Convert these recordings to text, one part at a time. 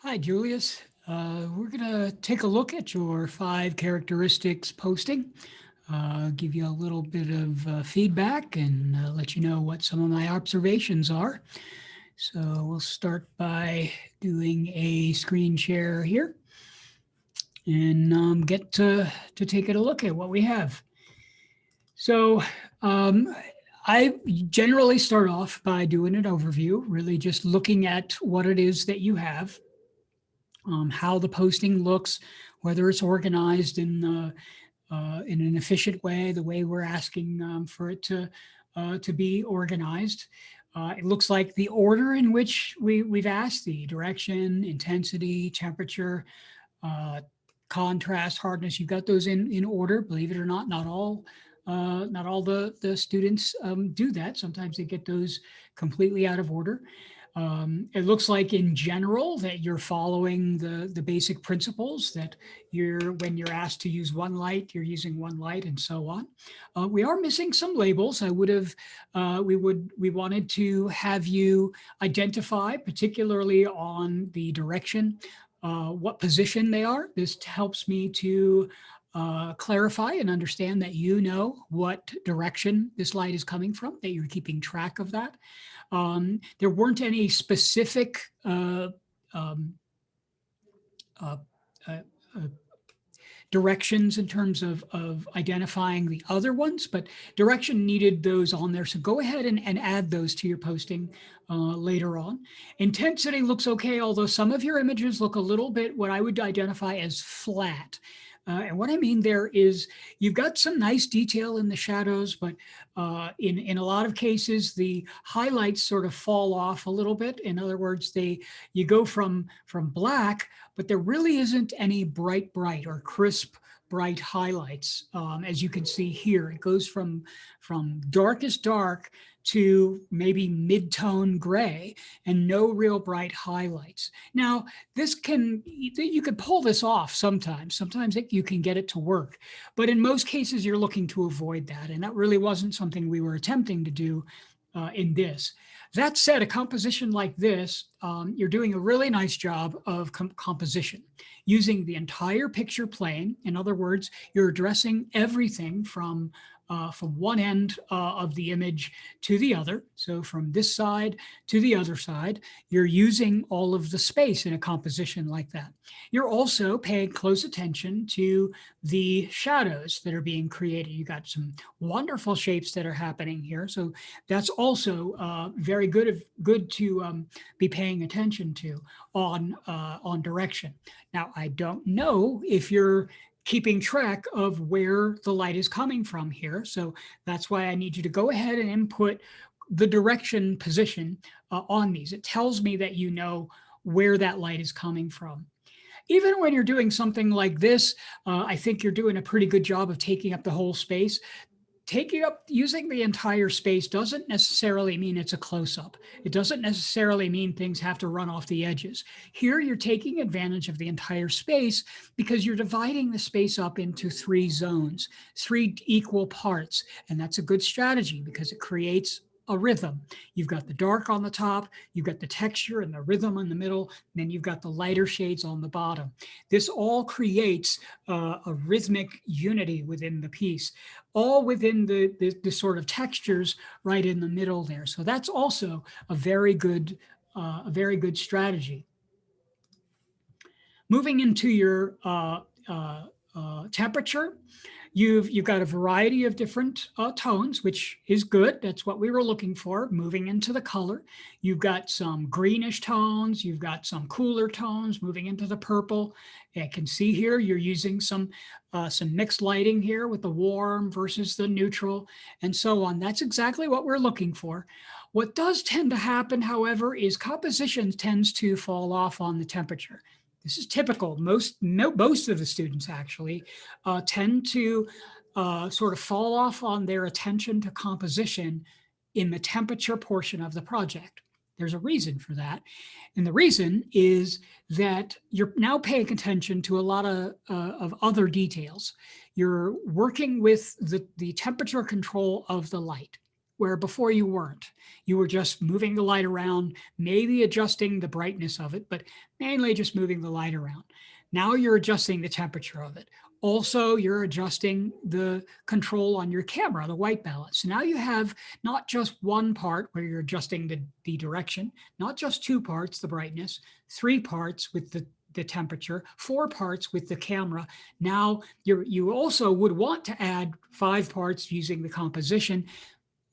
Hi, Julius. We're going to take a look at your 5 characteristics posting, give you a little bit of feedback and let you know what some of my observations are. So we'll start by doing a screen share here and get to take a look at what we have. So um, I generally start off by doing an overview, really just looking at what it is that you have, how the posting looks, whether it's organized in an efficient way, the way we're asking for it to be organized. It looks like the order in which we've asked, the direction, intensity, temperature, uh, contrast, hardness, you've got those in order. Believe it or not, not all the students do that. Sometimes they get those completely out of order. It looks like in general that you're following the basic principles, that when you're asked to use one light, you're using one light, and so on. We are missing some labels. We wanted to have you identify, particularly on the direction, what position they are. This helps me to clarify and understand that you know what direction this light is coming from, that you're keeping track of that. There weren't any specific um, uh, uh, uh, directions in terms of identifying the other ones, but direction needed those on there. So go ahead and add those to your posting later on. Intensity looks okay, although some of your images look a little bit what I would identify as flat. And what I mean there is you've got some nice detail in the shadows, but in a lot of cases, the highlights sort of fall off a little bit. In other words, you go from black, but there really isn't any bright or crisp, bright highlights. As you can see here, it goes from darkest dark to maybe mid-tone gray and no real bright highlights. Now, you could pull this off sometimes. Sometimes you can get it to work, but in most cases, you're looking to avoid that. And that really wasn't something we were attempting to do in this. That said, a composition like this, you're doing a really nice job of composition using the entire picture plane. In other words, you're addressing everything from one end of the image to the other. So from this side to the other side, you're using all of the space in a composition like that. You're also paying close attention to the shadows that are being created. You got some wonderful shapes that are happening here. So that's also very good to be paying attention to on direction. Now, I don't know if you're keeping track of where the light is coming from here. So that's why I need you to go ahead and input the direction position on these. It tells me that you know where that light is coming from. Even when you're doing something like this, I think you're doing a pretty good job of taking up the whole space. Using the entire space doesn't necessarily mean it's a close-up. It doesn't necessarily mean things have to run off the edges. Here, you're taking advantage of the entire space because you're dividing the space up into 3 zones, 3 equal parts. And that's a good strategy because it creates a rhythm. You've got the dark on the top, you've got the texture and the rhythm in the middle, and then you've got the lighter shades on the bottom. This all creates a rhythmic unity within the piece, all within the sort of textures right in the middle there. So that's also a very good strategy. Moving into your temperature, you've got a variety of different tones, which is good. That's what we were looking for. Moving into the color, you've got some greenish tones, you've got some cooler tones. Moving into the purple, I can see here you're using some mixed lighting here with the warm versus the neutral, and so on. That's exactly what we're looking for. What does tend to happen, however, is composition tends to fall off on the temperature. This is typical. Most of the students actually tend to sort of fall off on their attention to composition in the temperature portion of the project. There's a reason for that. And the reason is that you're now paying attention to a lot of other details. You're working with the temperature control of the light, where before you weren't. You were just moving the light around, maybe adjusting the brightness of it, but mainly just moving the light around. Now you're adjusting the temperature of it. Also, you're adjusting the control on your camera, the white balance. So now you have not just one part where you're adjusting the direction, not just two parts, the brightness, three parts with the temperature, four parts with the camera. Now you also would want to add five parts using the composition.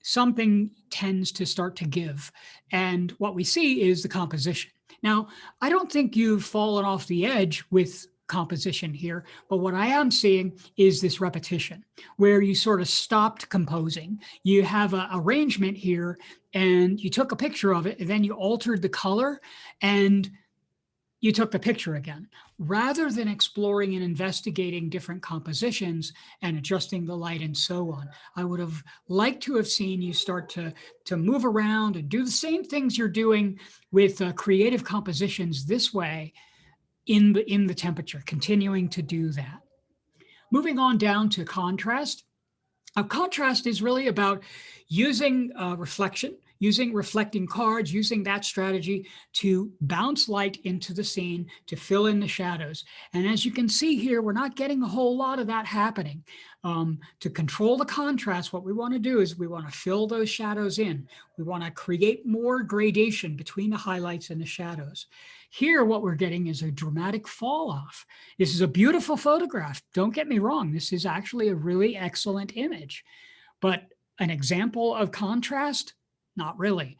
Something tends to start to give. And what we see is the composition. Now, I don't think you've fallen off the edge with composition here, but what I am seeing is this repetition where you sort of stopped composing. You have an arrangement here and you took a picture of it and then you altered the color and you took the picture again. Rather than exploring and investigating different compositions and adjusting the light and so on, I would have liked to have seen you start to move around and do the same things you're doing with creative compositions this way in the temperature, continuing to do that. Moving on down to contrast. Contrast is really about using reflection, using reflecting cards, using that strategy to bounce light into the scene to fill in the shadows. And as you can see here, we're not getting a whole lot of that happening. To control the contrast, what we want to do is we want to fill those shadows in. We want to create more gradation between the highlights and the shadows. Here, what we're getting is a dramatic fall off. This is a beautiful photograph. Don't get me wrong. This is actually a really excellent image. But an example of contrast? Not really.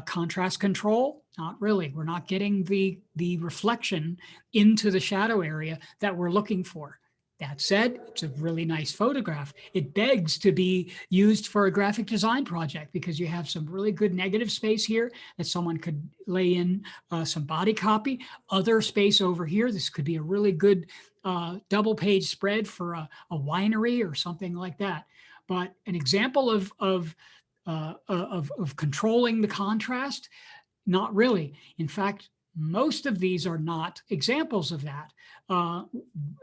Contrast control? Not really. We're not getting the reflection into the shadow area that we're looking for. That said, it's a really nice photograph. It begs to be used for a graphic design project because you have some really good negative space here that someone could lay in some body copy. Other space over here, this could be a really good double page spread for a winery or something like that. But an example of controlling the contrast, not really. In fact, most of these are not examples of that.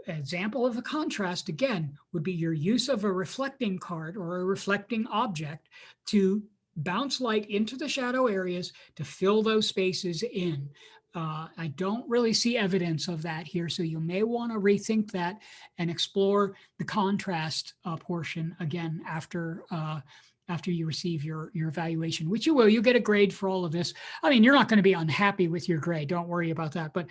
Example of a contrast, again, would be your use of a reflecting card or a reflecting object to bounce light into the shadow areas to fill those spaces in. I don't really see evidence of that here, so you may want to rethink that and explore the contrast portion again after you receive your evaluation, which you will. You get a grade for all of this. I mean, you're not going to be unhappy with your grade. Don't worry about that. But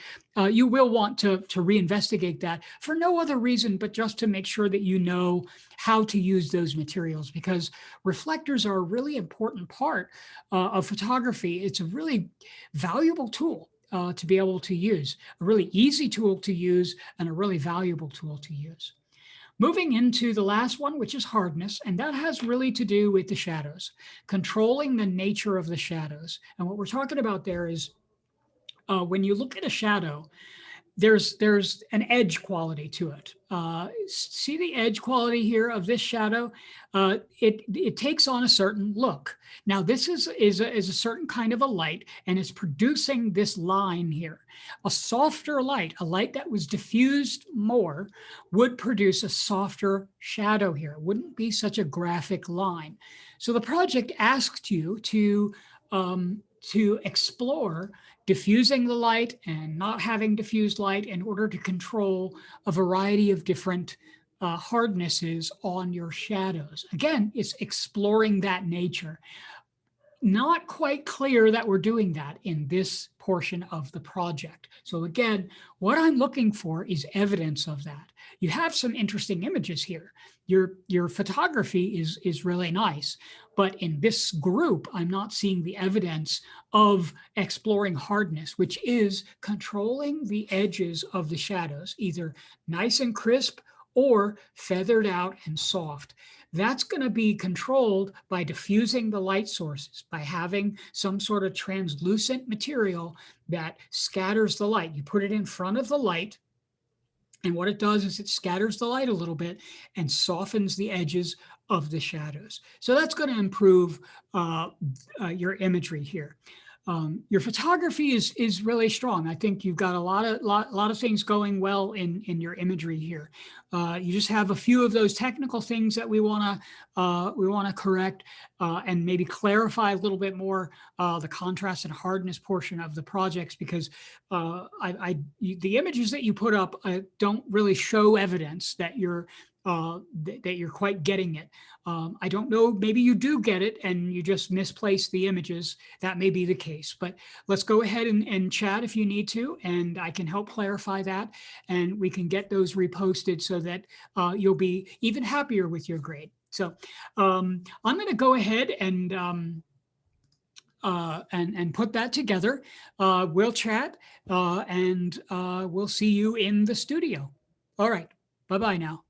you will want to reinvestigate that for no other reason, but just to make sure that you know how to use those materials, because reflectors are a really important part of photography. It's a really valuable tool to be able to use, a really easy tool to use, and a really valuable tool to use. Moving into the last one, which is hardness, and that has really to do with the shadows, controlling the nature of the shadows. And what we're talking about there is when you look at a shadow, there's an edge quality to it. See the edge quality here of this shadow? It takes on a certain look. Now this is a certain kind of a light, and it's producing this line here. A softer light, a light that was diffused more, would produce a softer shadow here. It wouldn't be such a graphic line. So the project asked you to explore diffusing the light and not having diffused light in order to control a variety of different hardnesses on your shadows. Again, it's exploring that nature. Not quite clear that we're doing that in this portion of the project. So again, what I'm looking for is evidence of that. You have some interesting images here. Your photography is really nice, but in this group, I'm not seeing the evidence of exploring hardness, which is controlling the edges of the shadows, either nice and crisp or feathered out and soft. That's going to be controlled by diffusing the light sources, by having some sort of translucent material that scatters the light. You put it in front of the light, and what it does is it scatters the light a little bit and softens the edges of the shadows. So that's going to improve your imagery here. Your photography is really strong. I think you've got a lot of things going well in your imagery here. You just have a few of those technical things that we want to correct and maybe clarify a little bit more the contrast and hardness portion of the projects, because the images that you put up don't really show evidence that you're quite getting it. I don't know, maybe you do get it and you just misplaced the images. That may be the case, but let's go ahead and chat if you need to, and I can help clarify that, and we can get those reposted so that you'll be even happier with your grade. So I'm going to go ahead and put that together. We'll chat and we'll see you in the studio. All right. Bye-bye now.